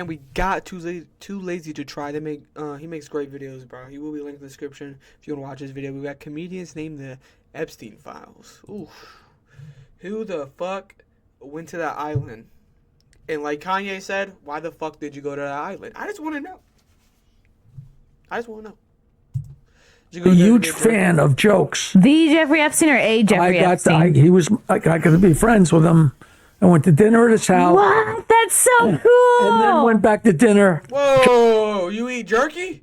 and we got too lazy to try to make. He makes great videos, bro. He will be linked in the description if you want to watch his video. We got comedians named the Epstein Files. Ooh, who the fuck went to that island? And like Kanye said, why the fuck did you go to that island? I just want to know. I just want to know. A huge fan of jokes. The Jeffrey Epstein or a Jeffrey Epstein? He was like, I could be friends with him. I went to dinner at his house. What? That's so cool. And then went back to dinner. Whoa, you eat jerky?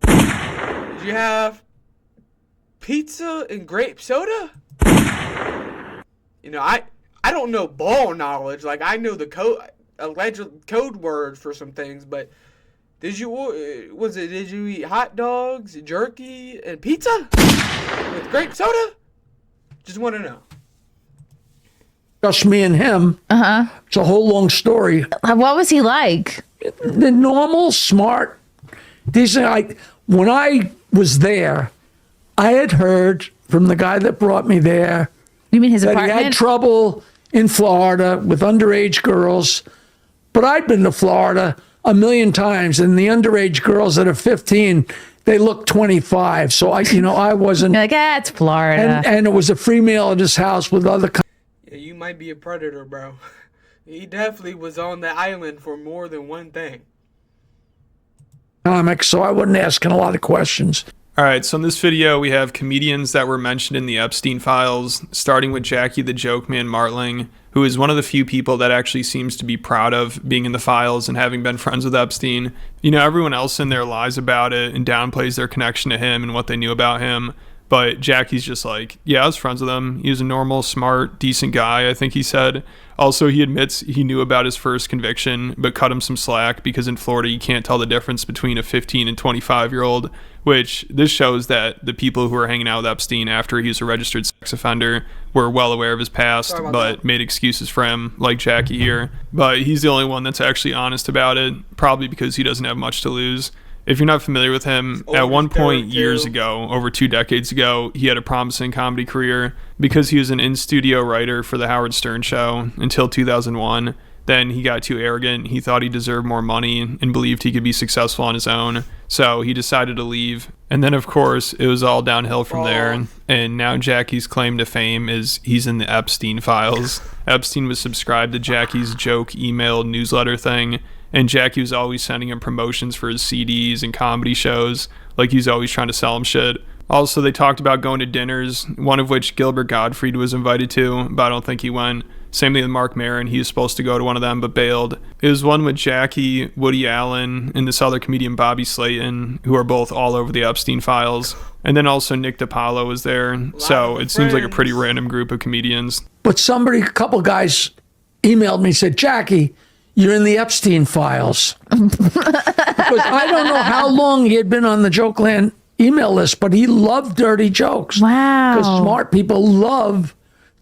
Did you have pizza and grape soda? You know, I don't know ball knowledge. Like, I know the alleged code words for some things, but did you eat hot dogs, jerky, and pizza with grape soda? Just want to know. Just me and him. It's a whole long story. What was he like? The normal, smart, decent. When I was there, I had heard from the guy that brought me there. You mean his that apartment? he had trouble in Florida with underage girls. But I'd been to Florida a million times, and the underage girls that are 15, they look 25. So I wasn't. You're like, it's Florida. And it was a free meal at his house with other. Yeah, you might be a predator, bro. He definitely was on the island for more than one thing. Comics, so I wasn't asking a lot of questions. All right, so in this video, we have comedians that were mentioned in the Epstein files, starting with Jackie the Joke Man Martling, who is one of the few people that actually seems to be proud of being in the files and having been friends with Epstein. You know, everyone else in there lies about it and downplays their connection to him and what they knew about him. But Jackie's just like, yeah, I was friends with him. He was a normal, smart, decent guy, I think he said. Also, he admits he knew about his first conviction, but cut him some slack because in Florida, you can't tell the difference between a 15 and 25-year-old, which this shows that the people who were hanging out with Epstein after he was a registered sex offender were well aware of his past, but made excuses for him, like Jackie here. But he's the only one that's actually honest about it, probably because he doesn't have much to lose. If you're not familiar with him, at one point years ago, over 2 decades ago, he had a promising comedy career because he was an in-studio writer for the Howard Stern Show until 2001. Then he got too arrogant. He thought he deserved more money and believed he could be successful on his own. So he decided to leave. And then, of course, it was all downhill from there. And now Jackie's claim to fame is he's in the Epstein files. Epstein was subscribed to Jackie's joke email newsletter thing. And Jackie was always sending him promotions for his CDs and comedy shows. Like he was always trying to sell him shit. Also, they talked about going to dinners, one of which Gilbert Gottfried was invited to, but I don't think he went. Same thing with Mark Maron. He was supposed to go to one of them, but bailed. It was one with Jackie, Woody Allen, and this other comedian, Bobby Slayton, who are both all over the Epstein files. And then also Nick DiPaolo was there. So it seems like a pretty random group of comedians. But a couple guys emailed me and said, Jackie, you're in the Epstein files. Because I don't know how long he had been on the Jokeland email list, but he loved dirty jokes. Wow. Because smart people love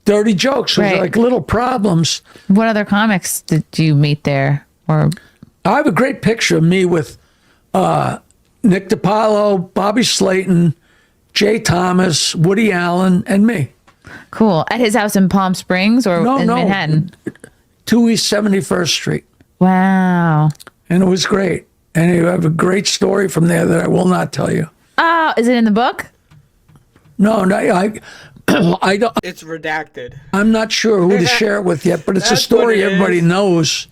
dirty jokes. So like little problems. What other comics did you meet there? Or I have a great picture of me with Nick DiPaolo, Bobby Slayton, Jay Thomas, Woody Allen, and me. Cool. At his house in Palm Springs or in Manhattan? 2 East 71st Street. Wow. And it was great. And you have a great story from there that I will not tell you. Oh, is it in the book? No, I don't. It's redacted. I'm not sure who to share it with yet, but it's a story everybody knows.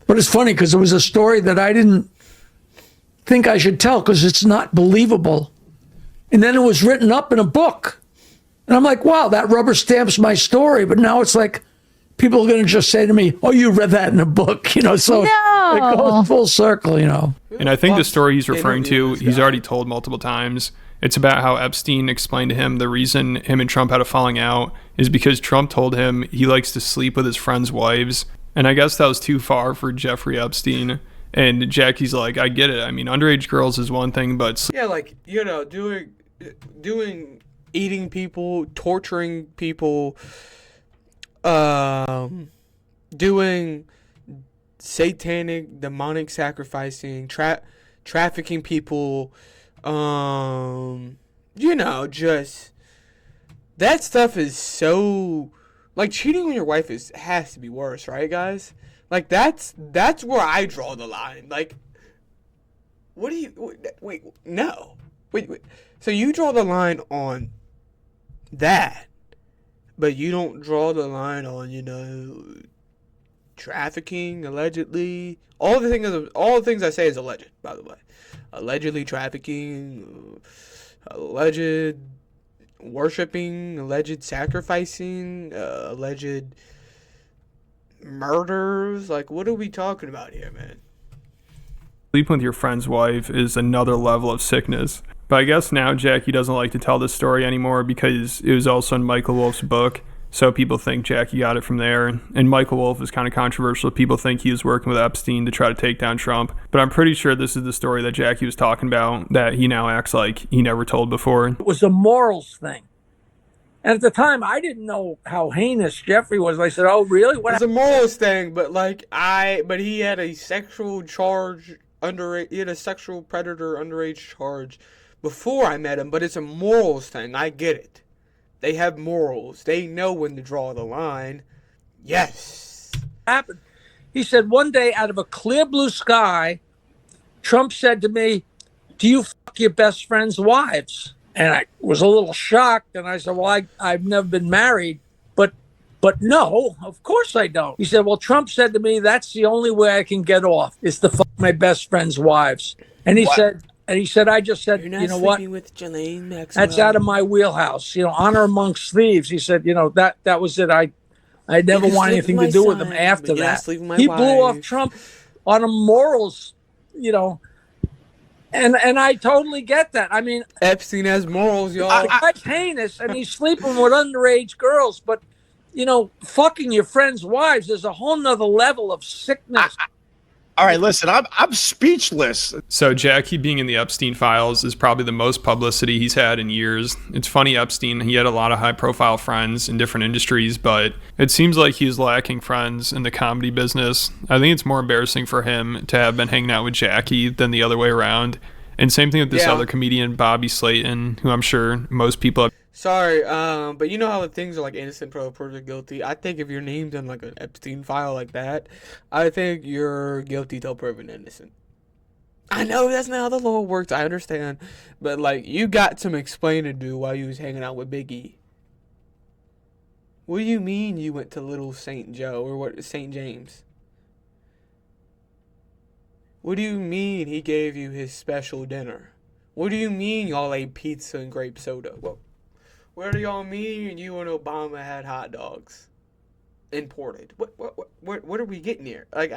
But it's funny because it was a story that I didn't think I should tell because it's not believable. And then it was written up in a book. And I'm like, wow, that rubber stamps my story. But now it's like, people are going to just say to me, oh, you read that in a book, so it goes full circle, And I think the story he's referring to, he's already told multiple times. It's about how Epstein explained to him the reason him and Trump had a falling out is because Trump told him he likes to sleep with his friends' wives. And I guess that was too far for Jeffrey Epstein. And Jackie's like, I get it. I mean, underage girls is one thing, but... Yeah, like, doing eating people, torturing people... doing satanic, demonic sacrificing, trafficking people, just that stuff is so like cheating on your wife has to be worse, right, guys? Like that's where I draw the line. Like, what do you wait? No, wait. So you draw the line on that, but you don't draw the line on trafficking allegedly. All the things I say is alleged. By the way, allegedly trafficking, alleged worshiping, alleged sacrificing, alleged murders. Like, what are we talking about here, man? Sleeping with your friend's wife is another level of sickness. But I guess now Jackie doesn't like to tell this story anymore because it was also in Michael Wolff's book. So people think Jackie got it from there. And Michael Wolff is kind of controversial. People think he was working with Epstein to try to take down Trump. But I'm pretty sure this is the story that Jackie was talking about that he now acts like he never told before. It was a morals thing. And at the time, I didn't know how heinous Jeffrey was. I said, "Oh, really? What?" It's a morals thing, but but he had a sexual charge he had a sexual predator underage charge before I met him. But it's a morals thing. I get it. They have morals. They know when to draw the line. Yes. Happened. He said one day, out of a clear blue sky, Trump said to me, "Do you fuck your best friend's wives?" And I was a little shocked, and I said, "Well, I've never been married, but no, of course I don't." He said, "Well, Trump said to me, that's the only way I can get off is to fuck my best friend's wives." And he said, I just said, You're not "You know what? with Ghislaine Maxwell. That's out of my wheelhouse. Honor amongst thieves." He said, that was it. I never want anything to do with him after that. He blew off Trump on a morals, And I totally get that. I mean, Epstein has morals, y'all. That's heinous, and he's sleeping with underage girls. But fucking your friends' wives is a whole nother level of sickness. All right, listen, I'm speechless. So Jackie being in the Epstein files is probably the most publicity he's had in years. It's funny, Epstein, he had a lot of high-profile friends in different industries, but it seems like he's lacking friends in the comedy business. I think it's more embarrassing for him to have been hanging out with Jackie than the other way around. And same thing with this other comedian, Bobby Slayton, who I'm sure most people have. Sorry, but you know how the things are like innocent until proven guilty? I think if you're named in like an Epstein file like that, I think you're guilty till proven innocent. I know that's not how the law works, I understand. But like, you got some explaining to do while you was hanging out with Big E. What do you mean you went to Little St. Joe or St. James? What do you mean he gave you his special dinner? What do you mean y'all ate pizza and grape soda? Where do y'all mean you and Obama had hot dogs imported? What are we getting here? Like,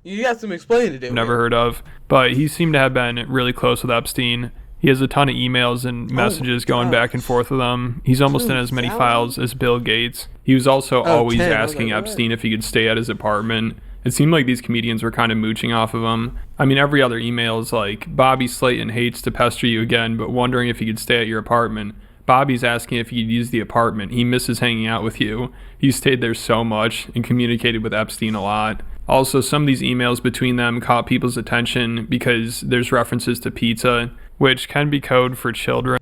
you got some explaining to do. Never heard of, but he seemed to have been really close with Epstein. He has a ton of emails and messages going back and forth with them. He's almost in as many files as Bill Gates. He was also always 10. asking Epstein if he could stay at his apartment. It seemed like these comedians were kind of mooching off of him. I mean, every other email is like, Bobby Slayton hates to pester you again, but wondering if he could stay at your apartment. Bobby's asking if he could use the apartment. He misses hanging out with you. He stayed there so much and communicated with Epstein a lot. Also, some of these emails between them caught people's attention because there's references to pizza, which can be code for children.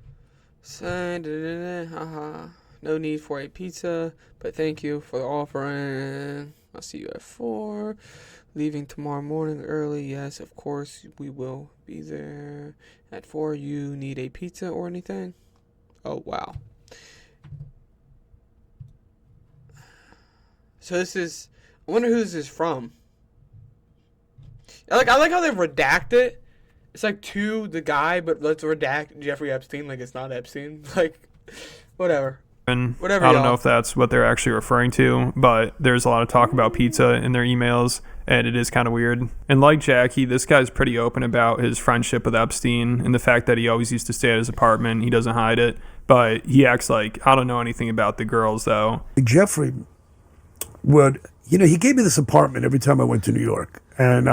No need for a pizza, but thank you for the offering. I'll see you at 4. Leaving tomorrow morning early. Yes, of course, we will be there at 4. You need a pizza or anything? Oh, wow. So this is... I wonder who this is from. I like how they redact it. It's like to the guy, but let's redact Jeffrey Epstein like it's not Epstein. Like, whatever. Whatever. I don't know if that's what they're actually referring to, but there's a lot of talk about pizza in their emails, and it is kind of weird. And like Jackie, this guy's pretty open about his friendship with Epstein and the fact that he always used to stay at his apartment. He doesn't hide it, but he acts like, I don't know anything about the girls, though. Jeffrey would, he gave me this apartment every time I went to New York. And,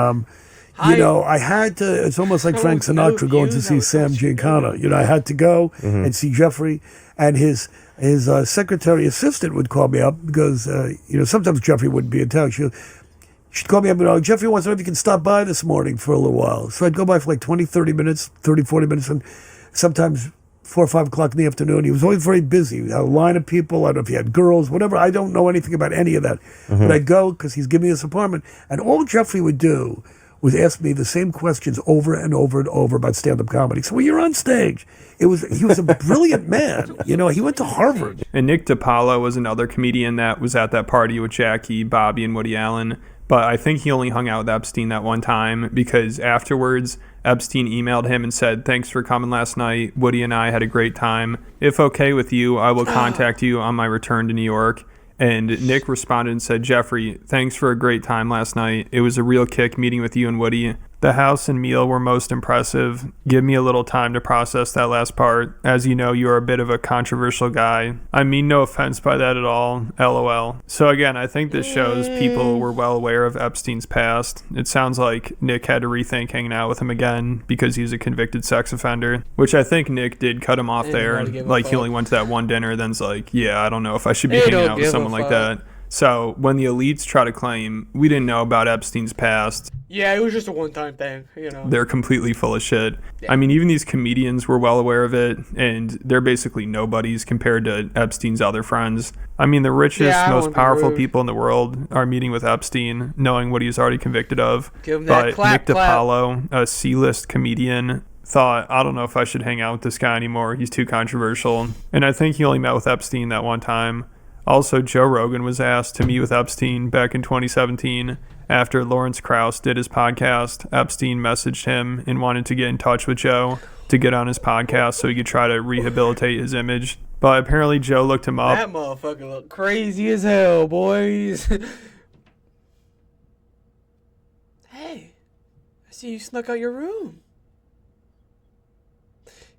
I had to, it's almost like Frank Sinatra going to see Sam Giancana. I had to go and see Jeffrey, and his secretary assistant would call me up because, sometimes Jeffrey wouldn't be in town. She'd call me up and, Jeffrey wants to know if you can stop by this morning for a little while. So I'd go by for like 20, 30 minutes, 30, 40 minutes. And sometimes 4 or 5 o'clock in the afternoon. He was always very busy. He had a line of people. I don't know if he had girls, whatever. I don't know anything about any of that. But I'd go because he's giving me this apartment. And all Jeffrey would do was ask me the same questions over and over and over about stand-up comedy. So when you're on stage, he was a brilliant man. You know, he went to Harvard. And Nick DiPaolo was another comedian that was at that party with Jackie, Bobby, and Woody Allen. But I think he only hung out with Epstein that one time because afterwards, Epstein emailed him and said, "Thanks for coming last night. Woody and I had a great time. If okay with you, I will contact you on my return to New York." And Nick responded and said, "Jeffrey, thanks for a great time last night. It was a real kick meeting with you and Woody. The house and meal were most impressive. Give me a little time to process that last part. As you know, you are a bit of a controversial guy. I mean no offense by that at all. LOL." So again, I think this shows people were well aware of Epstein's past. It sounds like Nick had to rethink hanging out with him again because he's a convicted sex offender, which I think Nick did cut him off there. Like he only went to that one dinner, then's like, yeah, I don't know if I should be hanging out with someone like that. So when the elites try to claim we didn't know about Epstein's past, yeah, it was just a one-time thing, you know. They're completely full of shit. Yeah. I mean, even these comedians were well aware of it, and they're basically nobodies compared to Epstein's other friends. I mean, the richest, most powerful people in the world are meeting with Epstein, knowing what he's already convicted of. Give him that Nick DiPaolo, a C-list comedian, thought, I don't know if I should hang out with this guy anymore. He's too controversial. And I think he only met with Epstein that one time. Also, Joe Rogan was asked to meet with Epstein back in 2017. After Lawrence Krauss did his podcast, Epstein messaged him and wanted to get in touch with Joe to get on his podcast so he could try to rehabilitate his image. But apparently Joe looked him up. That motherfucker looked crazy as hell, boys. Hey, I see you snuck out your room.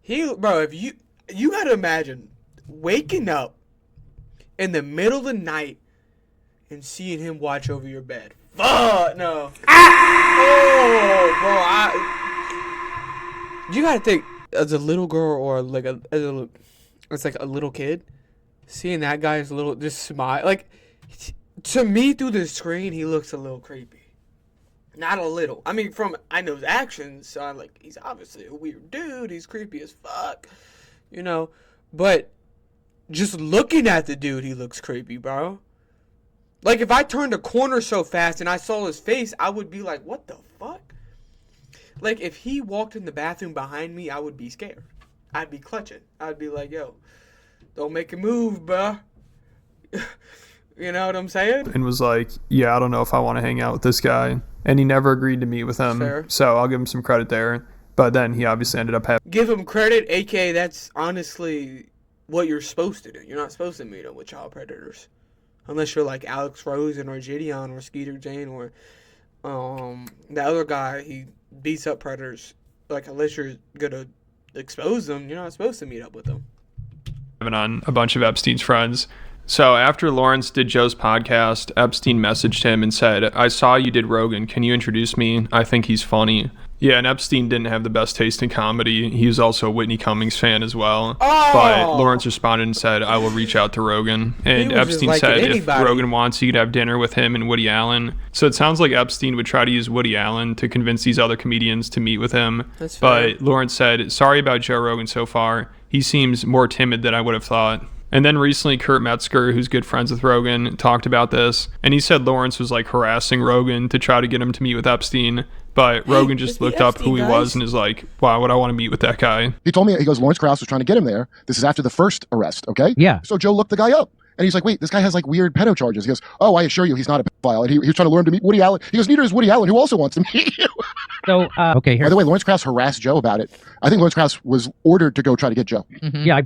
Bro, if you gotta imagine waking up in the middle of the night and seeing him watch over your bed. Fuck no. Oh, bro, you gotta think as a little girl or like it's like a little kid, seeing that guy's little just smile. Like to me through the screen, he looks a little creepy. Not a little. I mean, I know his actions, so I'm like, he's obviously a weird dude. He's creepy as fuck, you know. But just looking at the dude, he looks creepy, bro. Like, if I turned a corner so fast and I saw his face, I would be like, what the fuck? Like, if he walked in the bathroom behind me, I would be scared. I'd be clutching. I'd be like, yo, don't make a move, bro. You know what I'm saying? And was like, yeah, I don't know if I want to hang out with this guy. And he never agreed to meet with him. Fair. So I'll give him some credit there. But then he obviously ended up having... Give him credit, a.k.a. that's honestly what you're supposed to do. You're not supposed to meet up with child predators. Unless you're like Alex Rosen or Gideon or Skeeter Jane or the other guy, he beats up predators. Like, unless you're going to expose them, you're not supposed to meet up with them. On a bunch of Epstein's friends. So after Lawrence did Joe's podcast, Epstein messaged him and said, "I saw you did Rogan. Can you introduce me? I think he's funny." Yeah, and Epstein didn't have the best taste in comedy. He was also a Whitney Cummings fan as well. Oh! But Lawrence responded and said, "I will reach out to Rogan." And Epstein said if Rogan wants, you could have dinner with him and Woody Allen. So it sounds like Epstein would try to use Woody Allen to convince these other comedians to meet with him. That's fair. But Lawrence said, "Sorry about Joe Rogan so far. He seems more timid than I would have thought." And then recently, Kurt Metzger, who's good friends with Rogan, talked about this. And he said Lawrence was like harassing Rogan to try to get him to meet with Epstein. But Rogan just looked up who he was and is like, why would I want to meet with that guy? He told me, he goes, Lawrence Krauss was trying to get him there. This is after the first arrest, okay? Yeah. So Joe looked the guy up. And he's like, wait, this guy has like weird pedo charges. He goes, oh, I assure you, he's not a pedophile. And he was trying to learn to meet Woody Allen. He goes, neither is Woody Allen, who also wants to meet you. So, okay, here. By the way, Lawrence Krauss harassed Joe about it. I think Lawrence Krauss was ordered to go try to get Joe. Mm-hmm. Yeah, I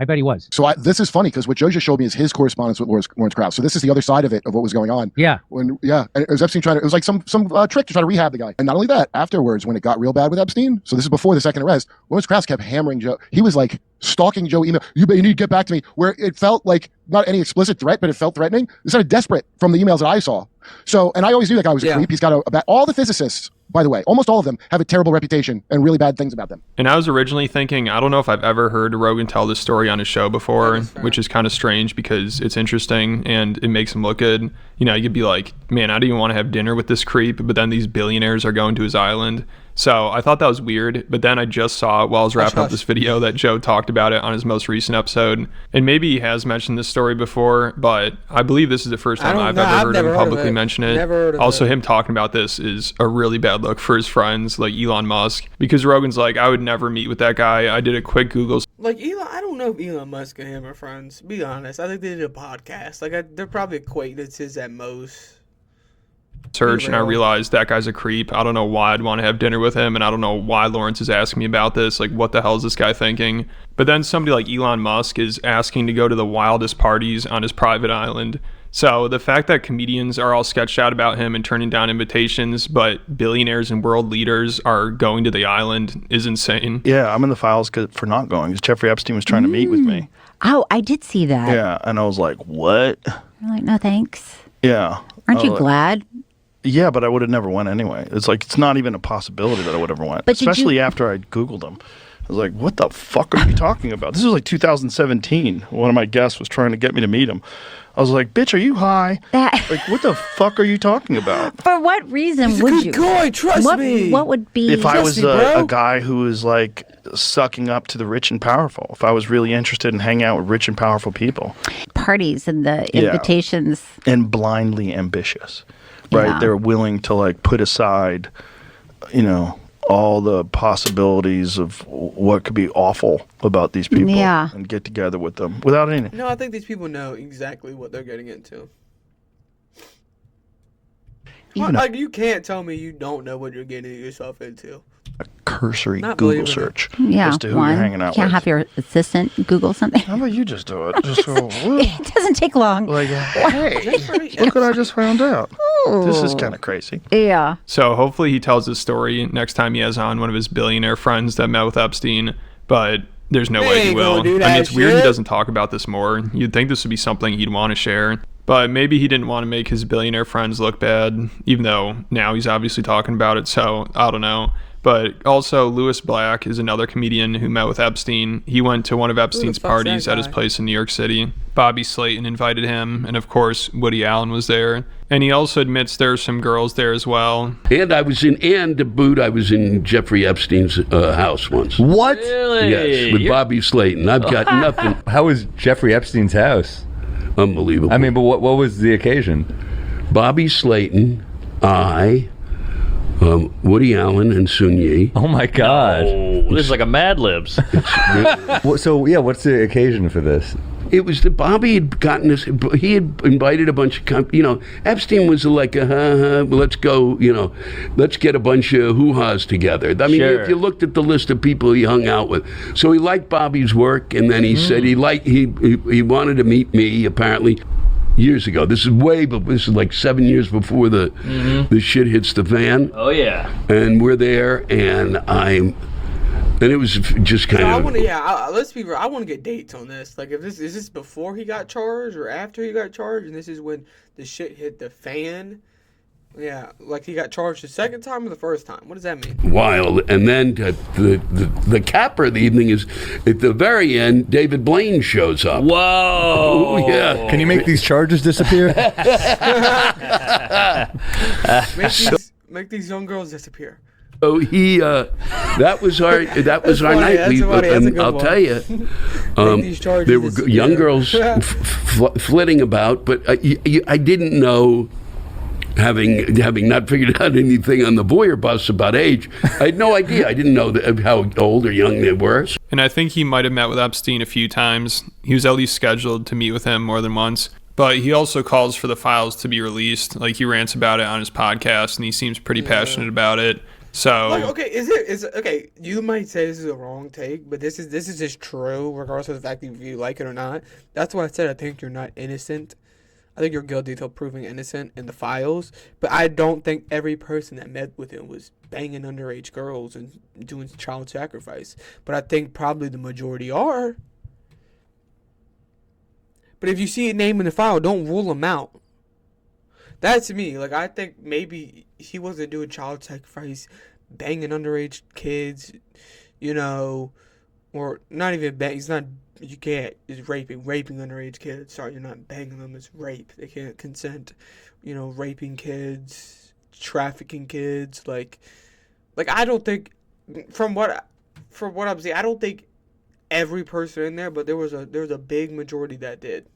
bet he was. So this is funny because what Joe just showed me is his correspondence with Lawrence Krauss. So this is the other side of it, of what was going on. Yeah. And it was Epstein it was like some trick to try to rehab the guy. And not only that, afterwards, when it got real bad with Epstein, so this is before the second arrest, Lawrence Krauss kept hammering Joe. He was like stalking Joe email. You need to get back to me, where it felt like not any explicit threat, but it felt threatening. It sounded desperate from the emails that I saw. So, and I always knew that guy was a creep. He's got all the physicists, by the way, almost all of them have a terrible reputation and really bad things about them. And I was originally thinking, I don't know if I've ever heard Rogan tell this story on his show before, which is kind of strange because it's interesting and it makes him look good. You know, you'd be like, man, I don't even want to have dinner with this creep, but then these billionaires are going to his island. So I thought that was weird, but then I just saw while I was wrapping up this video that Joe talked about it on his most recent episode. And maybe he has mentioned this story before, but I believe this is the first time I've ever heard him publicly mention it. Also, him talking about this is a really bad look for his friends like Elon Musk, because Rogan's like, I would never meet with that guy. I did a quick Google. Like Elon, I don't know if Elon Musk and him are friends. Be honest, I think they did a podcast. Like they're probably acquaintances at most. Search, and I realized that guy's a creep. I don't know why I'd want to have dinner with him, and I don't know why Lawrence is asking me about this. Like, what the hell is this guy thinking? But then somebody like Elon Musk is asking to go to the wildest parties on his private island. So the fact that comedians are all sketched out about him and turning down invitations, but billionaires and world leaders are going to the island is insane. Yeah, I'm in the files for not going, because Jeffrey Epstein was trying to meet with me. Oh, I did see that. Yeah, and I was like, what? I'm like, no thanks. Yeah. Aren't you glad? Yeah, but I would have never went anyway. It's like, it's not even a possibility that I would have ever went. But especially after I Googled him. I was like, what the fuck are you talking about? This was like 2017. One of my guests was trying to get me to meet him. I was like, bitch, are you high? Like, what the fuck are you talking about? For what reason would you? Guy, trust me. What would be? If I was a guy who was like sucking up to the rich and powerful, if I was really interested in hanging out with rich and powerful people. Parties and the invitations. And blindly ambitious, right? Yeah. They're willing to like put aside, all the possibilities of what could be awful about these people and get together with them without any. No, I think these people know exactly what they're getting into. Like, you can't tell me you don't know what you're getting yourself into. A cursory Google search as to who you're hanging out with. Can't have your assistant Google something. How about you just do it? Just go, it doesn't take long. Like, hey, look what I just found out. Ooh. This is kind of crazy. Yeah. So hopefully he tells his story next time he has on one of his billionaire friends that met with Epstein, but there's no way he will. I mean, it's weird he doesn't talk about this more. You'd think this would be something he'd want to share. But maybe he didn't want to make his billionaire friends look bad, even though now he's obviously talking about it, so I don't know. But also, Louis Black is another comedian who met with Epstein. He went to one of Epstein's parties at his place in New York City. Bobby Slayton invited him, and of course, Woody Allen was there. And he also admits there are some girls there as well. And to boot, I was in Jeffrey Epstein's house once. What? Really? Yes, with Bobby Slayton. I've got nothing. How was Jeffrey Epstein's house? Unbelievable. I mean, but what was the occasion? Bobby Slayton, Woody Allen, and Sun Yi. Oh my God! This is like a Mad Libs. So yeah, what's the occasion for this? It was that Bobby had gotten us. He had invited a bunch of, Epstein was like, let's go, let's get a bunch of hoo-has together. I mean, if you looked at the list of people he hung out with, so he liked Bobby's work, and then he said he wanted to meet me apparently. Years ago. This is like 7 years before the shit hits the fan. Oh yeah. And we're there, and it was just kind of. Let's be real. I want to get dates on this. Like, is this before he got charged or after he got charged? And this is when the shit hit the fan. Yeah, like he got charged the second time or the first time. What does that mean? Wild. And then the capper of the evening is at the very end. David Blaine shows up. Whoa! Oh, yeah. Can you make these charges disappear? Make these young girls disappear. So that was our night. I'll tell you, there were young girls flitting about, but I didn't know. Having not figured out anything on the Boyer bus about age, I had no idea. I didn't know how old or young they were. And I think he might have met with Epstein a few times. He was at least scheduled to meet with him more than once. But he also calls for the files to be released. Like, he rants about it on his podcast, and he seems pretty passionate about it. So, like, okay, you might say this is a wrong take, but this is just true, regardless of the fact if you like it or not. That's why I said I think you're not innocent. I think you're guilty until proven innocent in the files, but I don't think every person that met with him was banging underage girls and doing child sacrifice. But I think probably the majority are. But if you see a name in the file, don't rule them out. That's me. Like, I think maybe he wasn't doing child sacrifice, banging underage kids, or not even bang. He's not. You can't. It's raping underage kids. Sorry, you're not banging them. It's rape. They can't consent. Raping kids, trafficking kids. Like, like I don't think from what I'm seeing, I don't think every person in there, but there was a big majority that did.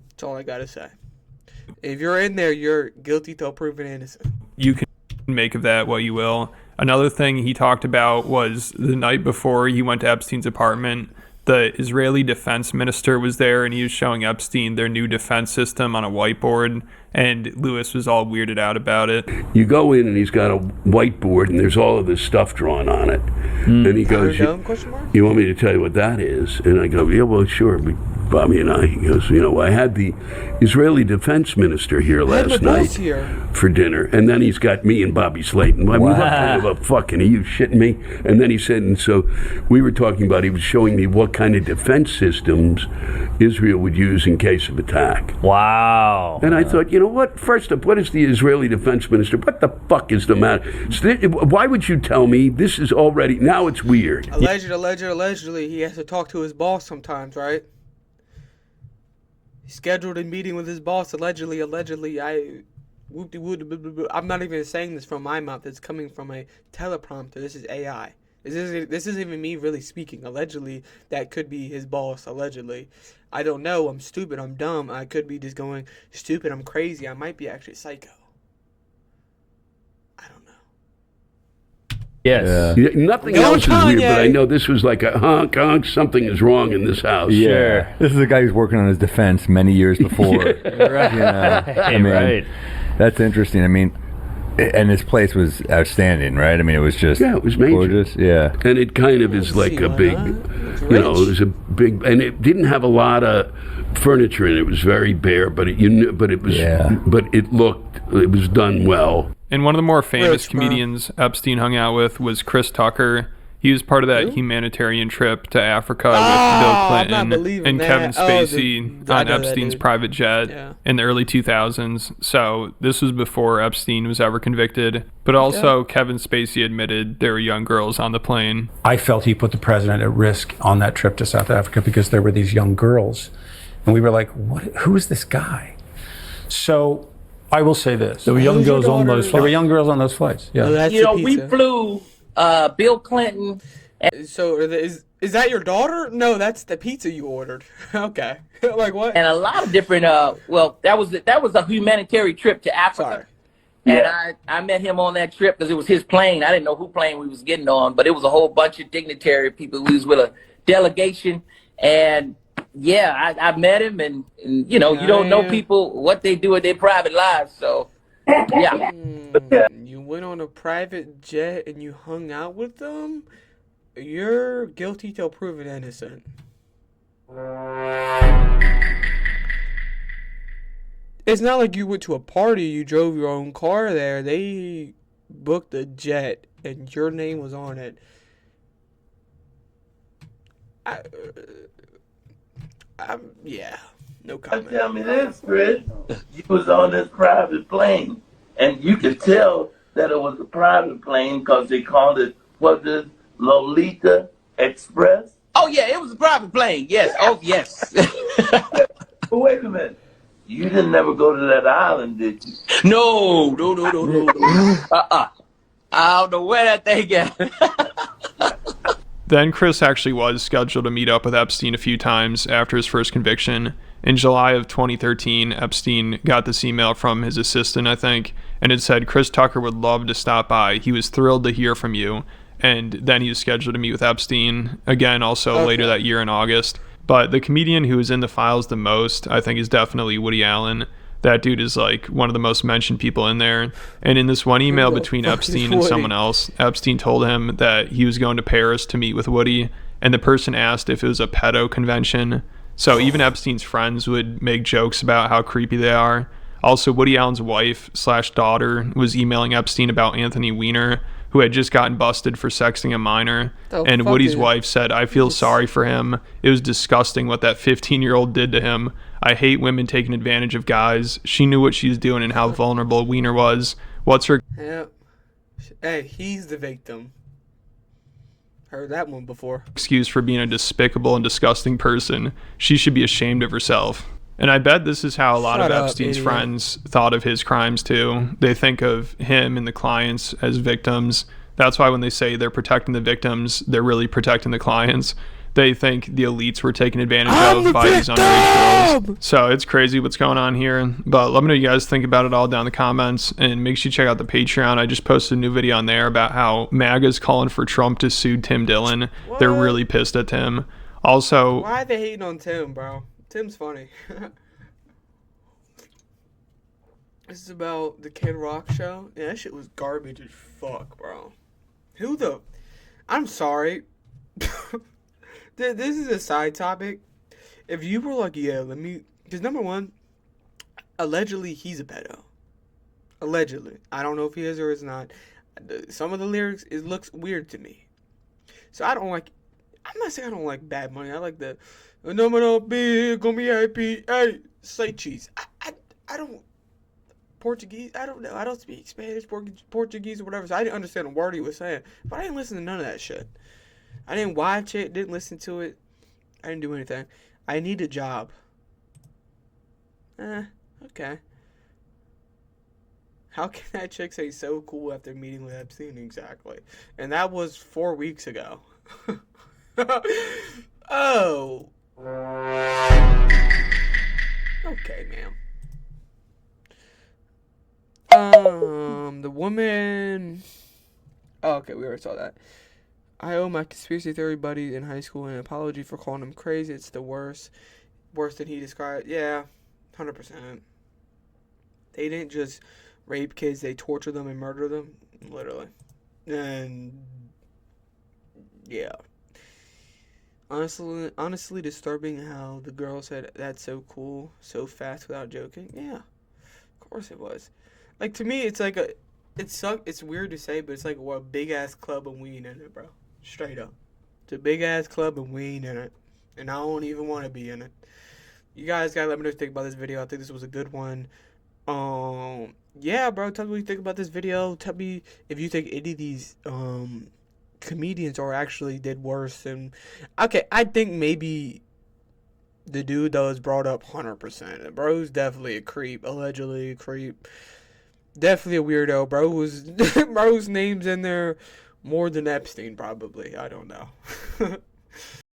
That's all I gotta say. If you're in there, you're guilty till proven innocent. You can make of that what you will. Another thing he talked about was the night before he went to Epstein's apartment, the Israeli defense minister was there and he was showing Epstein their new defense system on a whiteboard, and Lewis was all weirded out about it. You go in and he's got a whiteboard and there's all of this stuff drawn on it. And he goes, you want me to tell you what that is? And I go, yeah, well, sure. Bobby and I, he goes, I had the Israeli defense minister here last night for dinner. And then he's got me and Bobby Slayton. I mean, what kind of a fucking, are you shitting me? And then he said, and so we were talking about, he was showing me what kind of defense systems Israel would use in case of attack. Wow. And I thought, you know what? First up, what is the Israeli defense minister? What the fuck is the matter? Why would you tell me this is already, now it's weird. Allegedly, he has to talk to his boss sometimes, right? He scheduled a meeting with his boss, allegedly, I'm not even saying this from my mouth, it's coming from a teleprompter. This is AI. This isn't even me really speaking. Allegedly, that could be his boss, allegedly. I don't know, I'm stupid, I'm dumb, I could be just going stupid, I'm crazy, I might be actually psycho. I don't know. Yes. Yeah, nothing else is weird, but I know this was like a honk, something is wrong in this house. Yeah. This is a guy who's working on his defense many years before. Right. I mean, right. That's interesting. I mean, and his place was outstanding, right? I mean, it was just it was major. Gorgeous. Yeah. And it kind of is like a big, it was a big, and it didn't have a lot of furniture in it. It was very bare, but it was done well. And one of the more famous comedians Epstein hung out with was Chris Tucker. He was part of that humanitarian trip to Africa with Bill Clinton and Kevin Spacey on Epstein's private jet in the early 2000s. So this was before Epstein was ever convicted. But also Kevin Spacey admitted there were young girls on the plane. I felt he put the president at risk on that trip to South Africa because there were these young girls. And we were like, who is this guy? So I will say this. There were young girls on those flights. There were young girls on those flights, yeah. We flew Bill Clinton. So is that your daughter? No, that's the pizza you ordered. Okay. Like what? And a lot of different that was a humanitarian trip to Africa. And I met him on that trip because it was his plane. I didn't know who plane we was getting on, but it was a whole bunch of dignitary people. We was with a delegation, and I met him, and you don't know people what they do in their private lives, so You went on a private jet and you hung out with them? You're guilty till proven innocent. It's not like you went to a party, you drove your own car there. They booked a jet and your name was on it. No comment. Tell me this, Chris. You was on this private plane, and you could tell that it was a private plane because they called it, what is Lolita Express? Oh, yeah, it was a private plane, yes. Oh, yes. But wait a minute. You didn't never go to that island, did you? No. I don't know where that thing got. Then Chris actually was scheduled to meet up with Epstein a few times after his first conviction. In July of 2013, Epstein got this email from his assistant, I think, and it said, Chris Tucker would love to stop by. He was thrilled to hear from you. And then he was scheduled to meet with Epstein again also later that year in August. But the comedian who was in the files the most, I think, is definitely Woody Allen. That dude is like one of the most mentioned people in there. And in this one email between Epstein and someone else, Epstein told him that he was going to Paris to meet with Woody, and the person asked if it was a pedo convention. So even Epstein's friends would make jokes about how creepy they are. Also, Woody Allen's wife/daughter was emailing Epstein about Anthony Weiner, who had just gotten busted for sexting a minor. And Woody's wife said, I feel sorry for him. It was disgusting what that 15-year-old did to him. I hate women taking advantage of guys. She knew what she was doing and how vulnerable Weiner was. What's her... Hey, he's the victim. Heard that one before. Excuse for being a despicable and disgusting person. She should be ashamed of herself. And I bet this is how a lot Shut of up, Epstein's idiot. friends thought of his crimes too. They think of him and the clients as victims. That's why when they say they're protecting the victims, they're really protecting the clients. They think the elites were taken advantage of by these underage girls. So it's crazy what's going on here. But let me know what you guys think about it all down in the comments. And make sure you check out the Patreon. I just posted a new video on there about how MAGA's calling for Trump to sue Tim Dillon. What? They're really pissed at Tim. Also, Why are they hating on Tim, bro? Tim's funny. This is about the Kid Rock show. Yeah, that shit was garbage as fuck, bro. I'm sorry. This is a side topic. If you were like, yeah, let me... Because number one, allegedly, he's a pedo. Allegedly. I don't know if he is or is not. Some of the lyrics, it looks weird to me. So I don't like... I'm not saying I don't like Bad Money. I like the... No, no, big, gonna be happy. Hey, say cheese. I don't... Portuguese, I don't know. I don't speak Spanish, Portuguese, or whatever. So I didn't understand a word he was saying. But I didn't listen to none of that shit. I didn't watch it, didn't listen to it. I didn't do anything. I need a job. Okay. How can that chick say so cool after meeting with Epstein? Exactly. And that was 4 weeks ago. Oh. Okay, ma'am. The woman... Oh, okay, we already saw that. I owe my conspiracy theory buddy in high school an apology for calling him crazy. It's the worst. Worse than he described. Yeah, 100%. They didn't just rape kids. They torture them and murder them. Literally. And... yeah. Honestly disturbing how the girl said, that's so cool, so fast without joking. Yeah, of course it was. Like, to me, it's like it's weird to say, but it's like a big-ass club and we ain't in it, bro. Straight up. It's a big-ass club and we ain't in it. And I don't even want to be in it. You guys gotta let me know what you think about this video. I think this was a good one. Yeah, bro, tell me what you think about this video. Tell me if you think any of these, comedians are actually did worse than... Okay, I think maybe the dude that was brought up 100%. Bro's definitely a creep. Allegedly a creep. Definitely a weirdo. Bro's name's in there more than Epstein, probably. I don't know.